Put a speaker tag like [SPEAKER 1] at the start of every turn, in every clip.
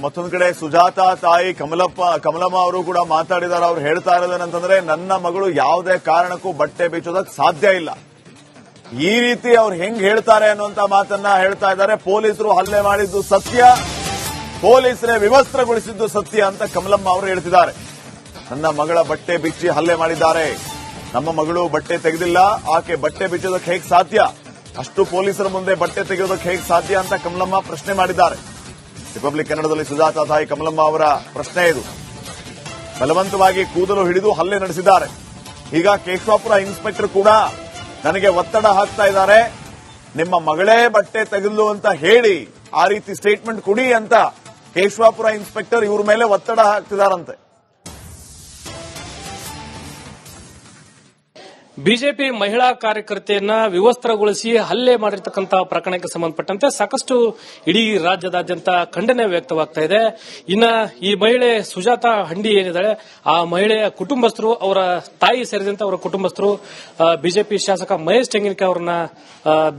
[SPEAKER 1] ಮತ್ತೊಂದು ಕಡೆ ಸುಜಾತ ತಾಯಿ ಕಮಲಮ್ಮ ಅವರು ಕೂಡ ಮಾತಾಡಿದ್ದಾರೆ. ಅವ್ರು ಹೇಳ್ತಾ ಇರೋದೇನಂತಂದ್ರೆ, ನನ್ನ ಮಗಳು ಯಾವುದೇ ಕಾರಣಕ್ಕೂ ಬಟ್ಟೆ ಬಿಚ್ಚೋದಕ್ಕೆ ಸಾಧ್ಯ ಇಲ್ಲ. ಈ ರೀತಿ ಅವ್ರು ಹೆಂಗ್ ಹೇಳ್ತಾರೆ ಅನ್ನುವಂತ ಮಾತನ್ನ ಹೇಳ್ತಾ ಇದ್ದಾರೆ. ಪೊಲೀಸರು ಹಲ್ಲೆ ಮಾಡಿದ್ದು ಸತ್ಯ, ಪೊಲೀಸರೇ ವಿವಸ್ತ್ರಗೊಳಿಸಿದ್ದು ಸತ್ಯ ಅಂತ ಕಮಲಮ್ಮ ಅವರು ಹೇಳ್ತಿದ್ದಾರೆ. ನನ್ನ ಮಗಳ ಬಟ್ಟೆ ಬಿಚ್ಚಿ ಹಲ್ಲೆ ಮಾಡಿದ್ದಾರೆ. ನಮ್ಮ ಮಗಳು ಬಟ್ಟೆ ತೆಗೆದಿಲ್ಲ, ಆಕೆ ಬಟ್ಟೆ ಬಿಚ್ಚೋದಕ್ಕೆ ಹೇಗೆ ಸಾಧ್ಯ, ಅಷ್ಟು ಪೊಲೀಸರ ಮುಂದೆ ಬಟ್ಟೆ ತೆಗೆಯೋದಕ್ಕೆ ಹೇಗೆ ಸಾಧ್ಯ ಅಂತ ಕಮಲಮ್ಮ ಪ್ರಶ್ನೆ ಮಾಡಿದ್ದಾರೆ. ರಿಪಬ್ಲಿಕ್ ಕನ್ನಡದಲ್ಲಿ ಸುಜಾತ ತಾಯಿ ಕಮಲಮ್ಮ ಅವರ ಪ್ರಶ್ನೆ ಇದು. ಬಲವಂತವಾಗಿ ಕೂದಲು ಹಿಡಿದು ಹಲ್ಲೆ ನಡೆಸಿದ್ದಾರೆ. ಈಗ ಕೇಶವಾಪುರ ಇನ್ಸ್ಪೆಕ್ಟರ್ ಕೂಡ ನನಗೆ ಒತ್ತಡ ಹಾಕ್ತಾ ಇದ್ದಾರೆ, ನಿಮ್ಮ ಮಗಳೇ ಬಟ್ಟೆ ತೆಗೆದ್ಲು ಅಂತ ಹೇಳಿ ಆ ರೀತಿ ಸ್ಟೇಟ್ಮೆಂಟ್ ಕೊಡಿ ಅಂತ ಕೇಶವಾಪುರ ಇನ್ಸ್ಪೆಕ್ಟರ್ ಇವ್ರ ಮೇಲೆ ಒತ್ತಡ ಹಾಕ್ತಿದಾರಂತೆ.
[SPEAKER 2] ಬಿಜೆಪಿ ಮಹಿಳಾ ಕಾರ್ಯಕರ್ತೆಯನ್ನ ವಿವಸ್ತ್ರಗೊಳಿಸಿ ಹಲ್ಲೆ ಮಾಡಿರ್ತಕ್ಕಂಥ ಪ್ರಕರಣಕ್ಕೆ ಸಂಬಂಧಪಟ್ಟಂತೆ ಸಾಕಷ್ಟು ಇಡೀ ರಾಜ್ಯದಾದ್ಯಂತ ಖಂಡನೆ ವ್ಯಕ್ತವಾಗ್ತಾ ಇದೆ. ಇನ್ನ ಈ ಮಹಿಳೆ ಸುಜಾತ ಹಂಡಿ ಏನಿದ್ದಾಳೆ, ಆ ಮಹಿಳೆಯ ಕುಟುಂಬಸ್ಥರು, ಅವರ ತಾಯಿ ಸೇರಿದಂತೆ ಅವರ ಕುಟುಂಬಸ್ಥರು ಬಿಜೆಪಿ ಶಾಸಕ ಮಹೇಶ್ ತೆಂಗಿನಕಾಯಿ ಅವರನ್ನ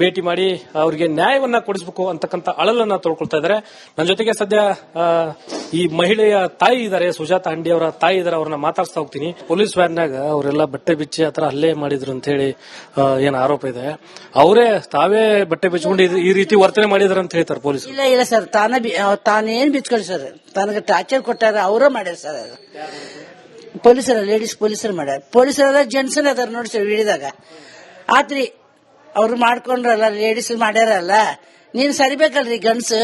[SPEAKER 2] ಭೇಟಿ ಮಾಡಿ ಅವರಿಗೆ ನ್ಯಾಯವನ್ನ ಕೊಡಿಸಬೇಕು ಅಂತಕ್ಕಂಥ ಅಳಲನ್ನ ತೋಡ್ಕೊಳ್ತಾ ಇದ್ದಾರೆ. ನನ್ನ ಜೊತೆಗೆ ಸದ್ಯ ಈ ಮಹಿಳೆಯ ತಾಯಿ ಇದ್ದಾರೆ, ಸುಜಾತ ಹಂಡಿ ಅವರ ತಾಯಿ ಇದ್ದಾರೆ, ಅವ್ರನ್ನ ಮಾತಾಡ್ಸ್ತಾ ಹೋಗ್ತೀನಿ. ಪೊಲೀಸ್ ವ್ಯಾನ್ನಾಗ ಅವರೆಲ್ಲ ಬಟ್ಟೆ ಬಿಚ್ಚಿ ಆತರ ಹಲ್ಲೆ ಮಾಡಿದ್ರು ಅಂತ ಹೇಳಿ ಏನ್ ಆರೋಪ ಇದೆ. ಅವರೇ ತಾವೇ ಬಟ್ಟೆ ಬಿಚ್ಕೊಂಡು ಈ ರೀತಿ ವರ್ತನೆ ಮಾಡಿದಾರೆ ಅಂತ ಹೇಳ್ತಾರೆ ಪೊಲೀಸರು.
[SPEAKER 3] ಇಲ್ಲ ಸರ್, ತಾನೇನ್ ಬಿಚ್ಕೊಳ್ಳಿ ಸರ್, ತನಗೆ ಟಾರ್ಚರ್ ಕೊಟ್ಟಾರ, ಅವರೇ ಮಾಡ್ಯಾರ ಸರ್. ಪೊಲೀಸರ ಲೇಡೀಸ್ ಪೊಲೀಸರು ಮಾಡ್ಯಾರ, ಪೊಲೀಸರ ಜೆಂಟ್ಸ್ ಅದಾರ ನೋಡಿ ಸರ್ ಹಿಡಿದಾಗ. ಆತ್ರಿ ಅವ್ರು ಮಾಡ್ಕೊಂಡ್ರಲ್ಲ, ಲೇಡೀಸ್ ಮಾಡ್ಯಾರಲ್ಲ, ನೀನ್ ಸರಿಬೇಕಲ್ರಿ ಗಂಡ್ಸ್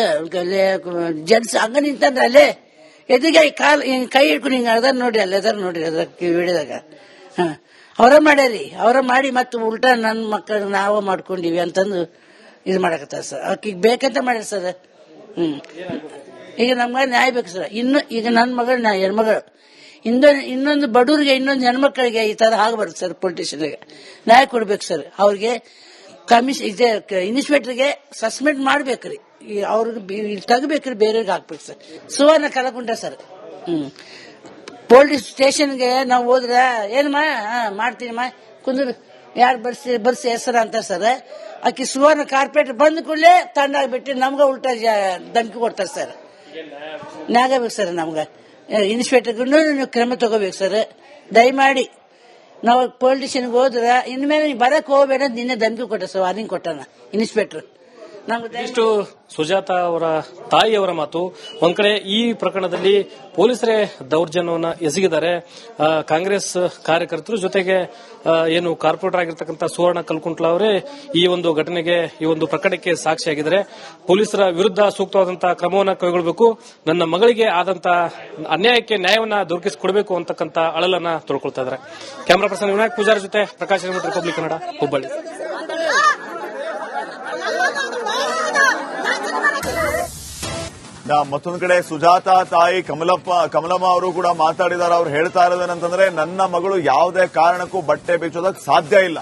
[SPEAKER 3] ಜೆಂಟ್ಸ್ ಹಂಗ ನಿಂತಂದ್ರ ಅಲ್ಲೇ ಎದುರಿಗೆ ಕೈ ಹಿಡ್ಕೊಂಡು ಹಿಂಗ ಅದಾರ ನೋಡ್ರಿ, ಅಲ್ಲ ಅದಾರ ನೋಡ್ರಿ ಅದಕ್ಕೆ ಹಿಡಿದಾಗ. ಅವರ ಮಾಡ್ಯಾರಿ, ಅವರ ಮಾಡಿ ಮತ್ತೆ ಉಲ್ಟಾ ನನ್ನ ಮಕ್ಕಳು ನಾವ ಮಾಡ್ಕೊಂಡಿವಿ ಅಂತಂದು ಇದು ಮಾಡಕತ್ತಾರ ಸರ್. ಆಕಿಗ್ ಬೇಕಂತ ಮಾಡ್ಯಾರ ಸರ್. ಈಗ ನಮ್ಗ ನ್ಯಾಯ ಬೇಕು ಸರ್. ಈಗ ನನ್ನ ಮಗಳು ಹೆಣ್ಮಗಳು, ಇನ್ನೊಂದು ಬಡವರಿಗೆ, ಇನ್ನೊಂದು ಹೆಣ್ಮಕ್ಳಿಗೆ ಈ ತರ ಆಗಬಾರ್ದು ಸರ್. ಪೊಲಿಟಿಷಿಯನ್ಗೆ ನ್ಯಾಯ ಕೊಡ್ಬೇಕು ಸರ್. ಅವ್ರಿಗೆ ಇನ್ಸ್ಪೆಕ್ಟರ್ಗೆ ಸಸ್ಪೆಂಡ್ ಮಾಡ್ಬೇಕ್ರಿ, ಅವ್ರಿಗೆ ತೆಗಬೇಕ್ರಿ, ಬೇರೆಯವ್ರಿಗೆ ಹಾಕ್ಬೇಕು ಸರ್. ಸುವರ್ಣ ಕಲಕುಂಟ ಸರ್. ಪೊಲೀಸ್ ಸ್ಟೇಷನ್ಗೆ ನಾವು ಹೋದ್ರೆ ಏನಮ್ಮ ಮಾಡ್ತೀನಮ್ಮ ಕುಂದ್ರು, ಯಾರು ಬರ್ಸಿ ಹೆಸರು ಅಂತ ಸರ್. ಆಕಿ ಸುವರ್ಣ ಕಾರ್ಪೊರೇಟ್ ಬಂದ ಕೂಡಲೇ ತಂಡ ಆಗ್ಬಿಟ್ಟು ನಮ್ಗ ಉಲ್ಟಾ ಧಮಕಿ ಕೊಡ್ತಾರೆ ಸರ್. ನ್ಯಾಯ ಬೇಕು ಸರ್. ನಮ್ಗ ಇನ್ಸ್ಪೆಕ್ಟರ್ಗೂ ನೀವು ಕ್ರಮ ತಗೋಬೇಕು ಸರ್. ದಯಮಾಡಿ ನಾವು ಪೊಲಿಟಿಷಿಯನ್ಗೆ ಹೋದ್ರೆ ಇನ್ಮೇಲೆ ನೀವು ಬರಕ್ ಹೋಗ್ಬೇಡ, ನಿನ್ನೆ ಧಮಕಿ ಕೊಟ್ಟ ಸರ್, ವಾರ್ನಿಂಗ್ ಕೊಟ್ಟಾನ ಇನ್ಸ್ಪೆಕ್ಟರ್.
[SPEAKER 2] ಇಷ್ಟು ಸುಜಾತ ಅವರ ತಾಯಿಯವರ ಮಾತು. ಒಂದ್ ಕಡೆ ಈ ಪ್ರಕರಣದಲ್ಲಿ ಪೊಲೀಸರೇ ದೌರ್ಜನ್ಯವನ್ನ ಎಸಗಿದ್ದಾರೆ. ಕಾಂಗ್ರೆಸ್ ಕಾರ್ಯಕರ್ತರು ಜೊತೆಗೆ ಏನು ಕಾರ್ಪೊರೇಟರ್ ಆಗಿರ್ತಕ್ಕಂಥ ಸುವರ್ಣ ಕಲ್ಕುಂಟ್ಲ ಅವರೇ ಈ ಒಂದು ಘಟನೆಗೆ, ಈ ಒಂದು ಪ್ರಕರಣಕ್ಕೆ ಸಾಕ್ಷಿಯಾಗಿದ್ದಾರೆ. ಪೊಲೀಸರ ವಿರುದ್ಧ ಸೂಕ್ತವಾದಂತಹ ಕ್ರಮವನ್ನು ಕೈಗೊಳ್ಳಬೇಕು, ನನ್ನ ಮಗಳಿಗೆ ಆದಂತಹ ಅನ್ಯಾಯಕ್ಕೆ ನ್ಯಾಯವನ್ನ ದೊರಕಿಸಿಕೊಡಬೇಕು ಅಂತಕ್ಕಂಥ ಅಳಲನ್ನ ತೊಳ್ಕೊಳ್ತಾ ಇದ್ದಾರೆ. ಕ್ಯಾಮರಾ ಪರ್ಸನ್ ವಿನಾಯಕ್ ಪೂಜಾರಿ ಜೊತೆ ಪ್ರಕಾಶ್ ರಿಪಬ್ಲಿಕ್ ಕನ್ನಡ, ಹುಬ್ಬಳ್ಳಿ.
[SPEAKER 1] ಮತ್ತೊಂದು ಕಡೆ ಸುಜಾತ ತಾಯಿ ಕಮಲಮ್ಮ ಅವರು ಕೂಡ ಮಾತಾಡಿದ್ದಾರೆ. ಅವ್ರು ಹೇಳ್ತಾ ಇರೋದೇನಂತಂದ್ರೆ, ನನ್ನ ಮಗಳು ಯಾವುದೇ ಕಾರಣಕ್ಕೂ ಬಟ್ಟೆ ಬಿಚ್ಚೋದಕ್ಕೆ ಸಾಧ್ಯ ಇಲ್ಲ.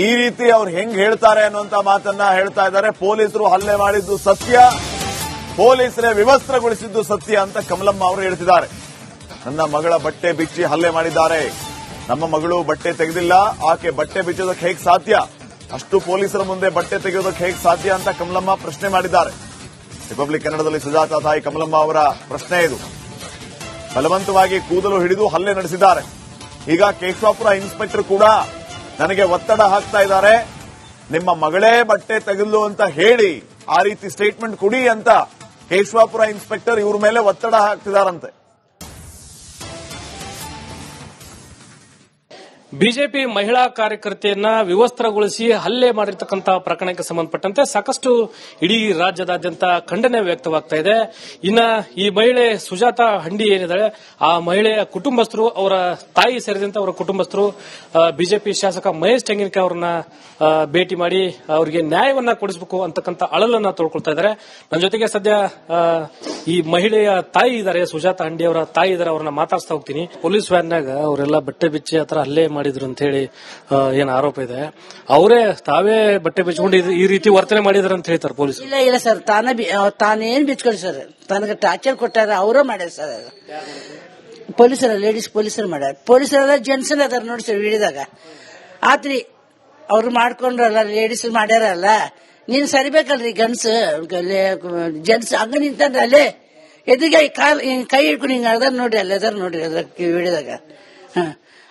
[SPEAKER 1] ಈ ರೀತಿ ಅವ್ರು ಹೆಂಗ್ ಹೇಳ್ತಾರೆ ಅನ್ನುವಂತ ಮಾತನ್ನ ಹೇಳ್ತಾ ಇದ್ದಾರೆ. ಪೊಲೀಸರು ಹಲ್ಲೆ ಮಾಡಿದ್ದು ಸತ್ಯ, ಪೊಲೀಸರೇ ವಿವಸ್ತ್ರಗೊಳಿಸಿದ್ದು ಸತ್ಯ ಅಂತ ಕಮಲಮ್ಮ ಅವರು ಹೇಳ್ತಿದ್ದಾರೆ. ನನ್ನ ಮಗಳ ಬಟ್ಟೆ ಬಿಚ್ಚಿ ಹಲ್ಲೆ ಮಾಡಿದ್ದಾರೆ. ನಮ್ಮ ಮಗಳು ಬಟ್ಟೆ ತೆಗೆದಿಲ್ಲ, ಆಕೆ ಬಟ್ಟೆ ಬಿಚ್ಚೋದಕ್ಕೆ ಹೇಗೆ ಸಾಧ್ಯ, ಅಷ್ಟು ಪೊಲೀಸರ ಮುಂದೆ ಬಟ್ಟೆ ತೆಗೆಯೋದಕ್ಕೆ ಹೇಗೆ ಸಾಧ್ಯ ಅಂತ ಕಮಲಮ್ಮ ಪ್ರಶ್ನೆ ಮಾಡಿದ್ದಾರೆ. ರಿಪಬ್ಲಿಕ್ ಕನ್ನಡದಲ್ಲಿ ಸುಜಾತ ತಾಯಿ ಕಮಲಮ್ಮ ಅವರ ಪ್ರಶ್ನೆ ಇದು. ಬಲವಂತವಾಗಿ ಕೂದಲು ಹಿಡಿದು ಹಲ್ಲೆ ನಡೆಸಿದ್ದಾರೆ. ಈಗ ಕೇಶವಾಪುರ ಇನ್ಸ್ಪೆಕ್ಟರ್ ಕೂಡ ನನಗೆ ಒತ್ತಡ ಹಾಕ್ತಾ ಇದ್ದಾರೆ, ನಿಮ್ಮ ಮಗಳೇ ಬಟ್ಟೆ ತೆಗೆದ್ಲು ಅಂತ ಹೇಳಿ ಆ ರೀತಿ ಸ್ಟೇಟ್ಮೆಂಟ್ ಕೊಡಿ ಅಂತ ಕೇಶವಾಪುರ ಇನ್ಸ್ಪೆಕ್ಟರ್ ಇವ್ರ ಮೇಲೆ ಒತ್ತಡ ಹಾಕ್ತಿದಾರಂತೆ.
[SPEAKER 2] ಬಿಜೆಪಿ ಮಹಿಳಾ ಕಾರ್ಯಕರ್ತೆಯನ್ನ ವಿವಸ್ತ್ರಗೊಳಿಸಿ ಹಲ್ಲೆ ಮಾಡಿರ್ತಕ್ಕಂಥ ಪ್ರಕರಣಕ್ಕೆ ಸಂಬಂಧಪಟ್ಟಂತೆ ಸಾಕಷ್ಟು ಇಡೀ ರಾಜ್ಯದಾದ್ಯಂತ ಖಂಡನೆ ವ್ಯಕ್ತವಾಗ್ತಾ ಇದೆ. ಇನ್ನ ಈ ಮಹಿಳೆ ಸುಜಾತ ಹಂಡಿ ಏನಿದ್ದಾಳೆ, ಆ ಮಹಿಳೆಯ ಕುಟುಂಬಸ್ಥರು, ಅವರ ತಾಯಿ ಸೇರಿದಂತೆ ಅವರ ಕುಟುಂಬಸ್ಥರು ಬಿಜೆಪಿ ಶಾಸಕ ಮಹೇಶ್ ತೆಂಗಿನಕಾಯಿ ಅವರನ್ನ ಭೇಟಿ ಮಾಡಿ ಅವರಿಗೆ ನ್ಯಾಯವನ್ನ ಕೊಡಿಸಬೇಕು ಅಂತಕ್ಕಂಥ ಅಳಲನ್ನ ತೋಡ್ಕೊಳ್ತಾ ಇದ್ದಾರೆ. ನನ್ನ ಜೊತೆಗೆ ಸದ್ಯ ಈ ಮಹಿಳೆಯ ತಾಯಿ ಇದ್ದಾರೆ, ಸುಜಾತ ಹಂಡಿ ಅವರ ತಾಯಿ ಇದ್ದಾರೆ, ಅವ್ರನ್ನ ಮಾತಾಡ್ಸ್ತಾ ಹೋಗ್ತೀನಿ. ಪೊಲೀಸ್ ವ್ಯಾನ್ನಾಗ ಅವರೆಲ್ಲ ಬಟ್ಟೆ ಬಿಚ್ಚಿ ಆತರ ಹಲ್ಲೆ ಮಾಡಿದ್ರು ಅಂತ ಹೇಳಿ ಏನ್ ಆರೋಪ ಇದೆ. ಅವರೇ ತಾವೇ ಬಟ್ಟೆ ಬಿಚ್ಕೊಂಡು ಈ ರೀತಿ ವರ್ತನೆ ಮಾಡಿದಾರೆ ಅಂತ ಹೇಳ್ತಾರೆ ಪೊಲೀಸರು.
[SPEAKER 3] ಇಲ್ಲ ಸರ್, ತಾನೇನ್ ಬಿಚ್ಕೊಳ್ಳಿ ಸರ್, ತನಗೆ ಟಾರ್ಚರ್ ಕೊಟ್ಟಾರ, ಅವರೇ ಮಾಡ್ಯಾರ ಸರ್. ಪೊಲೀಸರ ಲೇಡೀಸ್ ಪೊಲೀಸರು ಮಾಡ್ಯಾರ, ಪೊಲೀಸರ ಜೆಂಟ್ಸ್ ಅದಾರ ನೋಡಿ ಸರ್ ಹಿಡಿದಾಗ. ಆತ್ರಿ ಅವ್ರು ಮಾಡ್ಕೊಂಡ್ರಲ್ಲ, ಲೇಡೀಸ್ ಮಾಡ್ಯಾರಲ್ಲ, ನೀನ್ ಸರಿಬೇಕಲ್ರಿ ಗಂಡ್ಸ್ ಜೆಂಟ್ಸ್ ಹಂಗ ನಿಂತಂದ್ರ ಅಲ್ಲೇ ಎದುರಿಗೆ ಕೈ ಹಿಡ್ಕೊಂಡು ಹಿಂಗ ಅದಾರ ನೋಡ್ರಿ ಅಲ್ಲಿ ಅದಾರ ನೋಡ್ರಿ ಅದ್ರ ವಿಡಿಯೋದಾಗ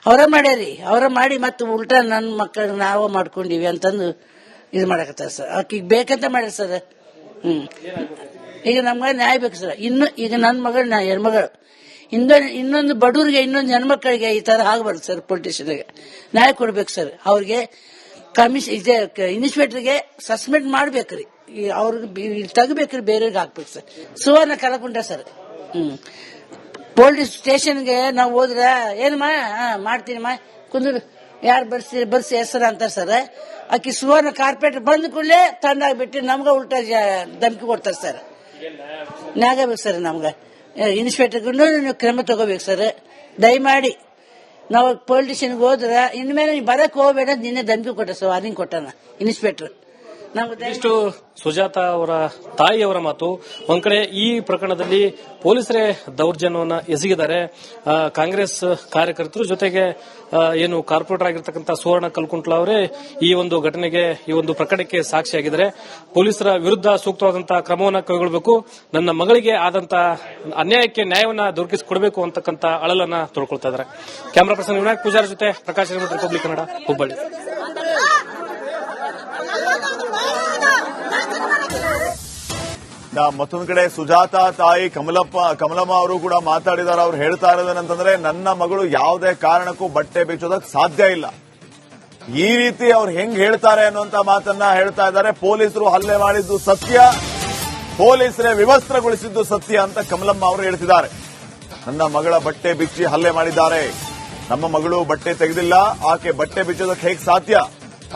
[SPEAKER 3] ಅವರ ಮಾಡ್ಯಾರಿ ಅವರ ಮಾಡಿ ಮತ್ತೆ ಉಲ್ಟಾ ನನ್ನ ಮಕ್ಕಳು ನಾವ ಮಾಡ್ಕೊಂಡಿವಿ ಅಂತಂದು ಇದು ಮಾಡಕತ್ತಾರ ಸರ್ ಆಕಿಗೆ ಬೇಕಂತ ಮಾಡ್ಯಾರ ಸರ್. ಈಗ ನಮ್ಗ ನ್ಯಾಯ ಬೇಕು ಸರ್. ಈಗ ನನ್ನ ಮಗಳು ಹೆಣ್ಮಗಳು ಇನ್ನೊಂದು ಬಡವರಿಗೆ ಇನ್ನೊಂದು ಹೆಣ್ಮಕ್ಳಿಗೆ ಈ ತರ ಆಗಬಾರ್ದು ಸರ್. ಪೊಲಿಟಿಷಿಯನ್ಗೆ ನ್ಯಾಯ ಕೊಡ್ಬೇಕು ಸರ್. ಅವ್ರಿಗೆ ಇನ್ಸ್ಪೆಕ್ಟರ್ಗೆ ಸಸ್ಪೆಂಡ್ ಮಾಡ್ಬೇಕ್ರಿ, ಅವ್ರಿಗೆ ತೆಗಬೇಕ್ರಿ, ಬೇರೆಯವ್ರಿಗೆ ಹಾಕ್ಬೇಕು ಸರ್. ಸುವರ್ಣ ಕಲಕುಂಟ ಸರ್. ಪೊಲೀಸ್ ಸ್ಟೇಷನ್ಗೆ ನಾವು ಹೋದ್ರ ಏನಮ್ಮ ಮಾಡ್ತೀನಮ್ಮ ಕುಂದ್ರು ಯಾರು ಬರ್ಸಿ ಹೆಸರು ಅಂತಾರ ಸರ್. ಆಕಿ ಸುವರ್ಣ ಕಾರ್ಪೊರೇಟರ್ ಬಂದ ಕೂಡಲೇ ತಂದಾಗ್ಬಿಟ್ಟು ನಮ್ಗ ಉಲ್ಟಾ ಧಮಕಿ ಕೊಡ್ತಾರೆ ಸರ್. ನ್ಯಾಯ ಬೇಕು ಸರ್. ನಮ್ಗ ಇನ್ಸ್ಪೆಕ್ಟರ್ಗೂ ನೀವು ಕ್ರಮ ತಗೋಬೇಕು ಸರ್. ದಯಮಾಡಿ ನಾವು ಪೊಲಿಟಿಷಿಯನ್ಗೆ ಹೋದ್ರ ಇನ್ಮೇಲೆ ನೀವು ಬರಕ್ ಹೋಗ್ಬೇಡ, ನಿನ್ನೆ ಧಮಕಿ ಕೊಟ್ಟ ಸರ್, ವಾರ್ನಿಂಗ್ ಕೊಟ್ಟಾನ ಇನ್ಸ್ಪೆಕ್ಟರ್.
[SPEAKER 2] ಇಷ್ಟು ಸುಜಾತ ಅವರ ತಾಯಿಯವರ ಮಾತು. ಒಂದ್ ಕಡೆ ಈ ಪ್ರಕರಣದಲ್ಲಿ ಪೊಲೀಸರೇ ದೌರ್ಜನ್ಯವನ್ನ ಎಸಗಿದ್ದಾರೆ. ಕಾಂಗ್ರೆಸ್ ಕಾರ್ಯಕರ್ತರು ಜೊತೆಗೆ ಏನು ಕಾರ್ಪೊರೇಟರ್ ಆಗಿರ್ತಕ್ಕಂಥ ಸುವರ್ಣ ಕಲ್ಕುಂಟ್ಲ ಅವರೇ ಈ ಒಂದು ಘಟನೆಗೆ, ಈ ಒಂದು ಪ್ರಕರಣಕ್ಕೆ ಸಾಕ್ಷಿಯಾಗಿದ್ದಾರೆ. ಪೊಲೀಸರ ವಿರುದ್ಧ ಸೂಕ್ತವಾದಂತಹ ಕ್ರಮವನ್ನು ಕೈಗೊಳ್ಳಬೇಕು, ನನ್ನ ಮಗಳಿಗೆ ಆದಂತಹ ಅನ್ಯಾಯಕ್ಕೆ ನ್ಯಾಯವನ್ನ ದೊರಕಿಸಿಕೊಡಬೇಕು ಅಂತಕ್ಕಂಥ ಅಳಲನ್ನ ತೊಳ್ಕೊಳ್ತಾ ಇದ್ದಾರೆ. ಕ್ಯಾಮರಾ ಪರ್ಸನ್ ವಿನಾಯಕ್ ಪೂಜಾರಿ ಜೊತೆ ಪ್ರಕಾಶ್ ರಿಪಬ್ಲಿಕ್ ಕನ್ನಡ, ಹುಬ್ಬಳ್ಳಿ.
[SPEAKER 1] ಮತ್ತೊಂದು ಕಡೆ ಸುಜಾತ ತಾಯಿ ಕಮಲಮ್ಮ ಅವರು ಕೂಡ ಮಾತಾಡಿದಾರೆ. ಅವ್ರು ಹೇಳ್ತಾ ಇರೋದೇನಂತಂದ್ರೆ, ನನ್ನ ಮಗಳು ಯಾವುದೇ ಕಾರಣಕ್ಕೂ ಬಟ್ಟೆ ಬಿಚ್ಚೋದಕ್ಕೆ ಸಾಧ್ಯ ಇಲ್ಲ. ಈ ರೀತಿ ಅವ್ರು ಹೆಂಗ್ ಹೇಳ್ತಾರೆ ಅನ್ನುವಂತ ಮಾತನ್ನ ಹೇಳ್ತಾ ಇದ್ದಾರೆ. ಪೊಲೀಸರು ಹಲ್ಲೆ ಮಾಡಿದ್ದು ಸತ್ಯ, ಪೊಲೀಸರೇ ವಿವಸ್ತ್ರಗೊಳಿಸಿದ್ದು ಸತ್ಯ ಅಂತ ಕಮಲಮ್ಮ ಅವರು ಹೇಳ್ತಿದ್ದಾರೆ. ನನ್ನ ಮಗಳ ಬಟ್ಟೆ ಬಿಚ್ಚಿ ಹಲ್ಲೆ ಮಾಡಿದ್ದಾರೆ, ನಮ್ಮ ಮಗಳು ಬಟ್ಟೆ ತೆಗೆದಿಲ್ಲ, ಆಕೆ ಬಟ್ಟೆ ಬಿಚ್ಚೋದಕ್ಕೆ ಹೇಗೆ ಸಾಧ್ಯ,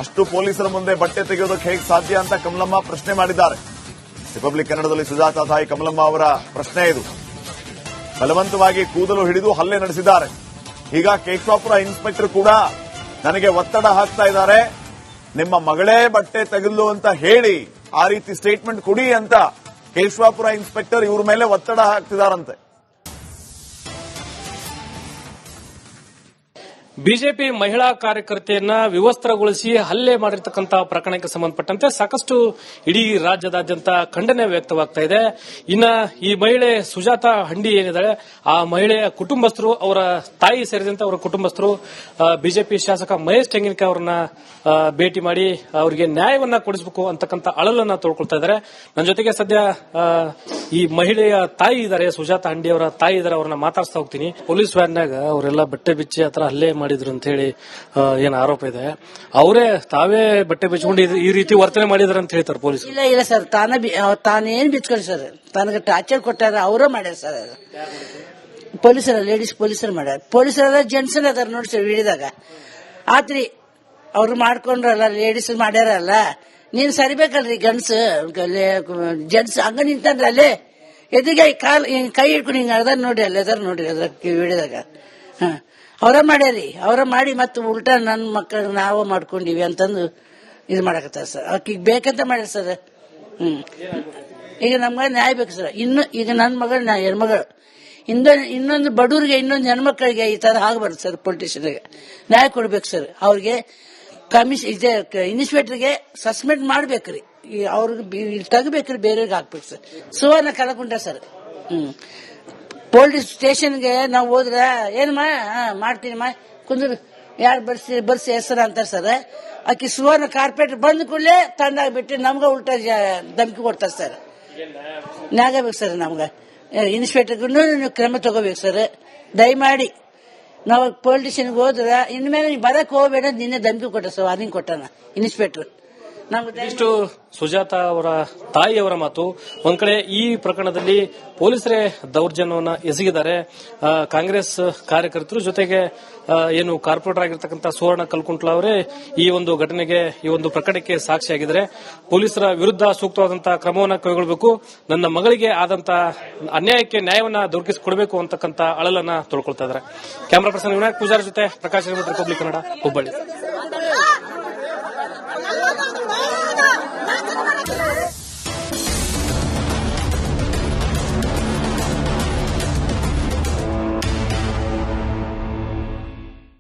[SPEAKER 1] ಅಷ್ಟು ಪೊಲೀಸರ ಮುಂದೆ ಬಟ್ಟೆ ತೆಗೆಯೋದಕ್ಕೆ ಹೇಗೆ ಸಾಧ್ಯ ಅಂತ ಕಮಲಮ್ಮ ಪ್ರಶ್ನೆ ಮಾಡಿದ್ದಾರೆ. ರಿಪಬ್ಲಿಕ್ ಕನ್ನಡದಲ್ಲಿ ಸುಜಾತ ತಾಯಿ ಕಮಲಮ್ಮ ಅವರ ಪ್ರಶ್ನೆ ಇದು. ಬಲವಂತವಾಗಿ ಕೂದಲು ಹಿಡಿದು ಹಲ್ಲೆ ನಡೆಸಿದ್ದಾರೆ. ಈಗ ಕೇಶವಾಪುರ ಇನ್ಸ್ಪೆಕ್ಟರ್ ಕೂಡ ನನಗೆ ಒತ್ತಡ ಹಾಕ್ತಾ ಇದ್ದಾರೆ, ನಿಮ್ಮ ಮಗಳೇ ಬಟ್ಟೆ ತೆಗೆದ್ಲು ಅಂತ ಹೇಳಿ ಆ ರೀತಿ ಸ್ಟೇಟ್ಮೆಂಟ್ ಕೊಡಿ ಅಂತ ಕೇಶವಾಪುರ ಇನ್ಸ್ಪೆಕ್ಟರ್ ಇವ್ರ ಮೇಲೆ ಒತ್ತಡ ಹಾಕ್ತಿದಾರಂತೆ.
[SPEAKER 2] ಬಿಜೆಪಿ ಮಹಿಳಾ ಕಾರ್ಯಕರ್ತೆಯನ್ನ ವಿವಸ್ತ್ರಗೊಳಿಸಿ ಹಲ್ಲೆ ಮಾಡಿರ್ತಕ್ಕಂಥ ಪ್ರಕರಣಕ್ಕೆ ಸಂಬಂಧಪಟ್ಟಂತೆ ಸಾಕಷ್ಟು ಇಡೀ ರಾಜ್ಯದಾದ್ಯಂತ ಖಂಡನೆ ವ್ಯಕ್ತವಾಗ್ತಾ ಇದೆ. ಇನ್ನ ಈ ಮಹಿಳೆ ಸುಜಾತ ಹಂಡಿ ಏನಿದ್ದಾಳೆ, ಆ ಮಹಿಳೆಯ ಕುಟುಂಬಸ್ಥರು, ಅವರ ತಾಯಿ ಸೇರಿದಂತೆ ಅವರ ಕುಟುಂಬಸ್ಥರು ಬಿಜೆಪಿ ಶಾಸಕ ಮಹೇಶ್ ತೆಂಗಿನಕಾಯಿ ಅವರನ್ನ ಭೇಟಿ ಮಾಡಿ ಅವರಿಗೆ ನ್ಯಾಯವನ್ನ ಕೊಡಿಸಬೇಕು ಅಂತಕ್ಕಂಥ ಅಳಲನ್ನ ತೋಡ್ಕೊಳ್ತಾ ಇದ್ದಾರೆ. ನನ್ನ ಜೊತೆಗೆ ಸದ್ಯ ಈ ಮಹಿಳೆಯ ತಾಯಿ ಇದ್ದಾರೆ, ಸುಜಾತ ಹಂಡಿ ಅವರ ತಾಯಿ ಇದ್ದಾರೆ, ಅವ್ರನ್ನ ಮಾತಾಡ್ಸ್ತಾ ಹೋಗ್ತೀನಿ. ಪೊಲೀಸ್ ವ್ಯಾನ್ಯಾಗ ಅವರೆಲ್ಲ ಬಟ್ಟೆ ಬಿಚ್ಚಿ ಆತರ ಹಲ್ಲೆ ಮಾಡಿದ್ರು ಅಂತ ಹೇಳಿ ಏನ್ ಆರೋಪ ಇದೆ. ಅವರೇ ತಾವೇ ಬಟ್ಟೆ ಬಿಚ್ಕೊಂಡು ಈ ರೀತಿ ವರ್ತನೆ ಮಾಡಿದಾರೆ ಅಂತ ಹೇಳ್ತಾರೆ ಪೊಲೀಸ್.
[SPEAKER 3] ಇಲ್ಲ ಸರ್, ತಾನೇನ್ ಬಿಚ್ಕೊಳ್ಳಿ ಸರ್, ತನಗೆ ಟಾರ್ಚರ್ ಕೊಟ್ಟಾರ ಅವರೇ ಮಾಡ್ಯಾರ ಸರ್. ಪೊಲೀಸರ ಲೇಡೀಸ್ ಪೊಲೀಸರು ಮಾಡ್ಯಾರ, ಪೊಲೀಸರ ಜೆಂಟ್ಸ್ ಅದಾರ ನೋಡಿ ಸರ್ ವಿಡಿಯೋದಾಗ. ಆತ್ರಿ ಅವ್ರು ಮಾಡ್ಕೊಂಡ್ರಲ್ಲ, ಲೇಡೀಸ್ ಮಾಡ್ಯಾರಲ್ಲ, ನೀನ್ ಸರಿಬೇಕಲ್ರಿ ಗಂಡ್ಸ್ ಜೆಂಟ್ಸ್ ಹಂಗ ನಿಂತಂದ್ರ ಅಲ್ಲೇ ಎದುರಿಗೆ ಕೈ ಹಿಡ್ಕೊಂಡು ಹಿಂಗ ಅದಾರ ನೋಡ್ರಿ ಅಲ್ಲಿ ಅದಾರ ನೋಡ್ರಿ ಅದ್ರ ವಿಡಿಯೋದಾಗ ಅವರ ಮಾಡ್ಯಾರಿ ಅವರ ಮಾಡಿ ಮತ್ತೆ ಉಲ್ಟಾ ನನ್ನ ಮಕ್ಕಳು ನಾವ ಮಾಡ್ಕೊಂಡಿವಿ ಅಂತಂದು ಇದು ಮಾಡಕತ್ತಾರ ಸರ್. ಆಕಿಗೆ ಬೇಕಂತ ಮಾಡ್ಯಾರ ಸರ್. ಈಗ ನಮ್ಗ ನ್ಯಾಯ ಬೇಕು ಸರ್. ಈಗ ನನ್ನ ಮಗಳು ಹೆಣ್ಮಗಳು ಇನ್ನೊಂದು ಬಡವರಿಗೆ ಇನ್ನೊಂದು ಹೆಣ್ಮಕ್ಳಿಗೆ ಈ ತರ ಆಗಬಾರ್ದು ಸರ್. ಪೊಲಿಟಿಷಿಯನ್ಗೆ ನ್ಯಾಯ ಕೊಡ್ಬೇಕು ಸರ್. ಅವ್ರಿಗೆ ಇನ್ಸ್ಪೆಕ್ಟರ್ಗೆ ಸಸ್ಪೆಂಡ್ ಮಾಡ್ಬೇಕ್ರಿ, ಅವ್ರಿಗೆ ತೆಗಬೇಕ್ರಿ, ಬೇರೆಯವ್ರಿಗೆ ಹಾಕ್ಬೇಕು ಸರ್. ಸುವರ್ಣ ಕಲಕುಂಟ ಸರ್. ಪೊಲೀಸ್ ಸ್ಟೇಷನ್ಗೆ ನಾವು ಹೋದ್ರ ಏನಮ್ಮ ಮಾಡ್ತೀನಮ್ಮ ಕುಂದ್ರು ಯಾರು ಬರ್ಸಿ ಹೆಸರು ಅಂತಾರ ಸರ್. ಆಕಿ ಸುವರ್ಣ ಕಾರ್ಪೊರೇಟರ್ ಬಂದ ಕೂಡಲೇ ತಂದಾಗ್ಬಿಟ್ಟು ನಮ್ಗ ಉಲ್ಟಾ ಧಮಕಿ ಕೊಡ್ತಾರೆ ಸರ್. ನ್ಯಾಯ ಬೇಕು ಸರ್. ನಮ್ಗ ಇನ್ಸ್ಪೆಕ್ಟರ್ಗೂ ನೀವು ಕ್ರಮ ತಗೋಬೇಕು ಸರ್. ದಯಮಾಡಿ ನಾವು ಪೊಲಿಟಿಷಿಯನ್ಗೆ ಹೋದ್ರ ಇನ್ಮೇಲೆ ನೀವು ಬರಕ್ ಹೋಗ್ಬೇಡ, ನಿನ್ನೆ ಧಮಕಿ ಕೊಟ್ಟ ಸರ್, ವಾರ್ನಿಂಗ್ ಕೊಟ್ಟಾನ ಇನ್ಸ್ಪೆಕ್ಟರ್.
[SPEAKER 2] ಇಷ್ಟು ಸುಜಾತ ಅವರ ತಾಯಿಯವರ ಮಾತು. ಒಂದ್ ಕಡೆ ಈ ಪ್ರಕರಣದಲ್ಲಿ ಪೊಲೀಸರೇ ದೌರ್ಜನ್ಯವನ್ನ ಎಸಗಿದ್ದಾರೆ. ಕಾಂಗ್ರೆಸ್ ಕಾರ್ಯಕರ್ತರು ಜೊತೆಗೆ ಏನು ಕಾರ್ಪೊರೇಟರ್ ಆಗಿರ್ತಕ್ಕಂಥ ಸುವರ್ಣ ಕಲ್ಕುಂಟ್ಲ ಅವರೇ ಈ ಒಂದು ಘಟನೆಗೆ, ಈ ಒಂದು ಪ್ರಕರಣಕ್ಕೆ ಸಾಕ್ಷಿಯಾಗಿದ್ದಾರೆ. ಪೊಲೀಸರ ವಿರುದ್ಧ ಸೂಕ್ತವಾದಂತಹ ಕ್ರಮವನ್ನು ಕೈಗೊಳ್ಳಬೇಕು, ನನ್ನ ಮಗಳಿಗೆ ಆದಂತಹ ಅನ್ಯಾಯಕ್ಕೆ ನ್ಯಾಯವನ್ನ ದೊರಕಿಸಿಕೊಡಬೇಕು ಅಂತಕ್ಕಂಥ ಅಳಲನ್ನ ತೊಳ್ಕೊಳ್ತಾ ಇದ್ದಾರೆ. ಕ್ಯಾಮರಾ ಪರ್ಸನ್ ವಿನಾಯಕ್ ಪೂಜಾರಿ ಜೊತೆ ಪ್ರಕಾಶ್ ರಿಪಬ್ಲಿಕ್ ಕನ್ನಡ, ಹುಬ್ಬಳ್ಳಿ.